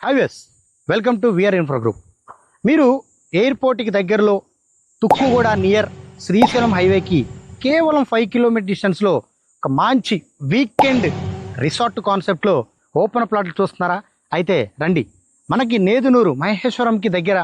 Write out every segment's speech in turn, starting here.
Highways welcome to VR infra group. మీరు ఎయిర్పోర్ట్కి దగ్గరలో తుక్కుగూడ నియర్ శ్రీశైలం హైవేకి కేవలం 5 కిలోమీటర్ డిస్టెన్స్లో ఒక మంచి వీకెండ్ రిసార్ట్ కాన్సెప్ట్లో ఓపెన్ ప్లాట్లు చూస్తున్నారా? అయితే రండి, మనకి నేదునూరు మహేశ్వరంకి దగ్గర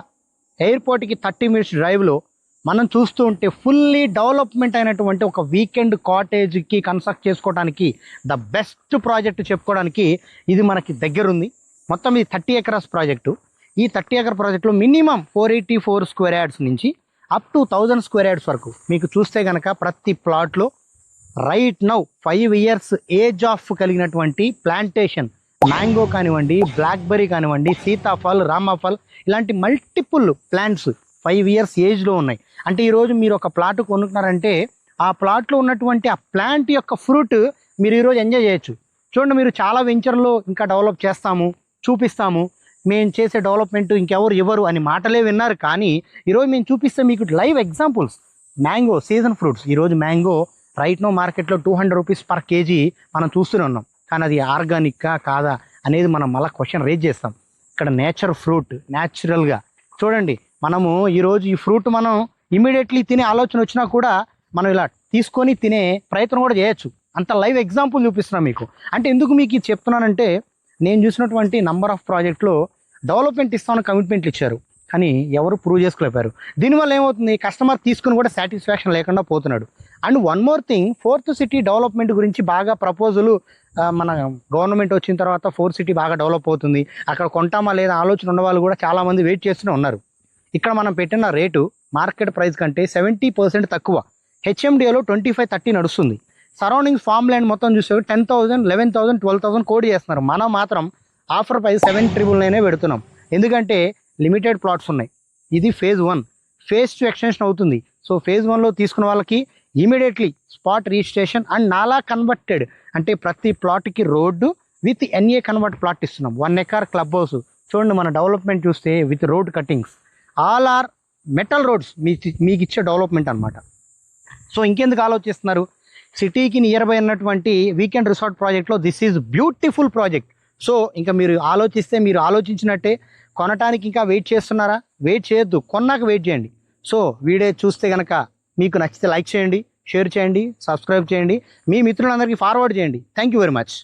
ఎయిర్పోర్ట్కి 30 మినిట్స్ డ్రైవ్లో మనం చూస్తూ ఉంటే ఫుల్లీ డెవలప్మెంట్ అయినటువంటి ఒక వీకెండ్ కాటేజ్కి కన్స్ట్రక్ట్ చేసుకోవడానికి ద బెస్ట్ ప్రాజెక్ట్ చెప్పుకోవడానికి ఇది మనకి దగ్గరుంది. మొత్తం ఇది 30 ఎకరాస్ ప్రాజెక్టు. ఈ 30 ఎకర్ ప్రాజెక్టులో మినిమం 484 స్క్వేర్ యార్డ్స్ నుంచి అప్ టు 1000 స్క్వేర్ యార్డ్స్ వరకు మీకు చూస్తే కనుక ప్రతి ప్లాట్లో right now 5 years age of కలిగినటువంటి ప్లాంటేషన్ మ్యాంగో కానివ్వండి, బ్లాక్బెర్రీ కానివ్వండి, సీతాఫల్, రామాఫల్ ఇలాంటి మల్టిపుల్ ప్లాంట్స్ 5 ఇయర్స్ ఏజ్లో ఉన్నాయి. అంటే ఈరోజు మీరు ఒక ప్లాట్ కొనుక్కున్నారంటే ఆ ప్లాట్లో ఉన్నటువంటి ఆ ప్లాంట్ యొక్క ఫ్రూట్ మీరు ఈరోజు ఎంజాయ్ చేయొచ్చు. చూడండి, మీరు చాలా వెంచర్లో ఇంకా డెవలప్ చేస్తాము, చూపిస్తాము, మేము చేసే డెవలప్మెంట్ ఇంకెవరు ఇవ్వరు అని మాటలే విన్నారు. కానీ ఈరోజు మేము చూపిస్తే మీకు live examples. Mango season fruits, ఈరోజు మ్యాంగో రైట్ నో మార్కెట్లో 200 రూపీస్ పర్ కేజీ మనం చూస్తూనే ఉన్నాం. కానీ అది ఆర్గానిక్కా కాదా అనేది మనం మళ్ళీ క్వశ్చన్ రేజ్ చేస్తాం. ఇక్కడ నేచర్ ఫ్రూట్ న్యాచురల్గా చూడండి. మనము ఈరోజు ఈ ఫ్రూట్ మనం ఇమీడియట్లీ తినే ఆలోచన వచ్చినా కూడా మనం ఇలా తీసుకొని తినే ప్రయత్నం కూడా చేయొచ్చు. అంత లైవ్ ఎగ్జాంపుల్ చూపిస్తున్నాం మీకు. అంటే ఎందుకు మీకు ఇది చెప్తున్నానంటే, నేను చూసినటువంటి నంబర్ ఆఫ్ ప్రాజెక్టులో డెవలప్మెంట్ ఇస్తామని కమిట్మెంట్లు ఇచ్చారు, కానీ ఎవరు ప్రూవ్ చేసుకోలేపారు. దీనివల్ల ఏమవుతుంది, కస్టమర్ తీసుకుని కూడా సాటిస్ఫాక్షన్ లేకుండా పోతున్నాడు. And one more thing, 4th city development గురించి బాగా ప్రపోజల్ మన గవర్నమెంట్ వచ్చిన తర్వాత 4th సిటీ బాగా డెవలప్ అవుతుంది, అక్కడ కొంటామా లేదా ఆలోచన ఉన్న వాళ్ళు కూడా చాలామంది వెయిట్ చేస్తూనే ఉన్నారు. ఇక్కడ మనం పెట్టిన రేటు మార్కెట్ ప్రైస్ కంటే 70% తక్కువ. హెచ్ఎండిఏలో 25-30 నడుస్తుంది. సరౌండింగ్స్ ఫామ్ ల్యాండ్ మొత్తం చూస్తే 10,000, 11,000, 12,000 కోడి చేస్తున్నారు. మనం మాత్రం ఆఫర్ ప్రైస్ 7,999 పెడుతున్నాం. ఎందుకంటే లిమిటెడ్ ప్లాట్స్ ఉన్నాయి. ఇది ఫేజ్ 1. ఫేజ్ 2 ఎక్స్టెన్షన్ అవుతుంది. సో ఫేజ్ 1లో తీసుకున్న వాళ్ళకి ఇమీడియట్లీ స్పాట్ రిజిస్ట్రేషన్ అండ్ నాలా కన్వర్టెడ్, అంటే ప్రతి ప్లాట్కి రోడ్డు విత్ ఎన్ఏ కన్వర్ట్ ప్లాట్ ఇస్తున్నాం. 1 ఎకర్ క్లబ్ హౌస్. చూడండి, మన డెవలప్మెంట్ చూస్తే with road cuttings, all are metal roads మీకు ఇచ్చే డెవలప్మెంట్ అనమాట. సో ఇంకెందుకు ఆలోచిస్తున్నారు? సిటీకి నియర్ బై ఉన్నటువంటి వీకెండ్ రిసార్ట్ ప్రాజెక్ట్లో this is beautiful project. So ఇంకా మీరు ఆలోచిస్తే, మీరు ఆలోచించినట్టే కొనటానికి ఇంకా వెయిట్ చేస్తున్నారా? వెయిట్ చేయొద్దు, కొన్నాక వెయిట్ చేయండి. సో వీడియో చూస్తే కనుక మీకు నచ్చితే లైక్ చేయండి, షేర్ చేయండి, సబ్స్క్రైబ్ చేయండి, మీ మిత్రులందరికీ ఫార్వర్డ్ చేయండి. Thank you very much.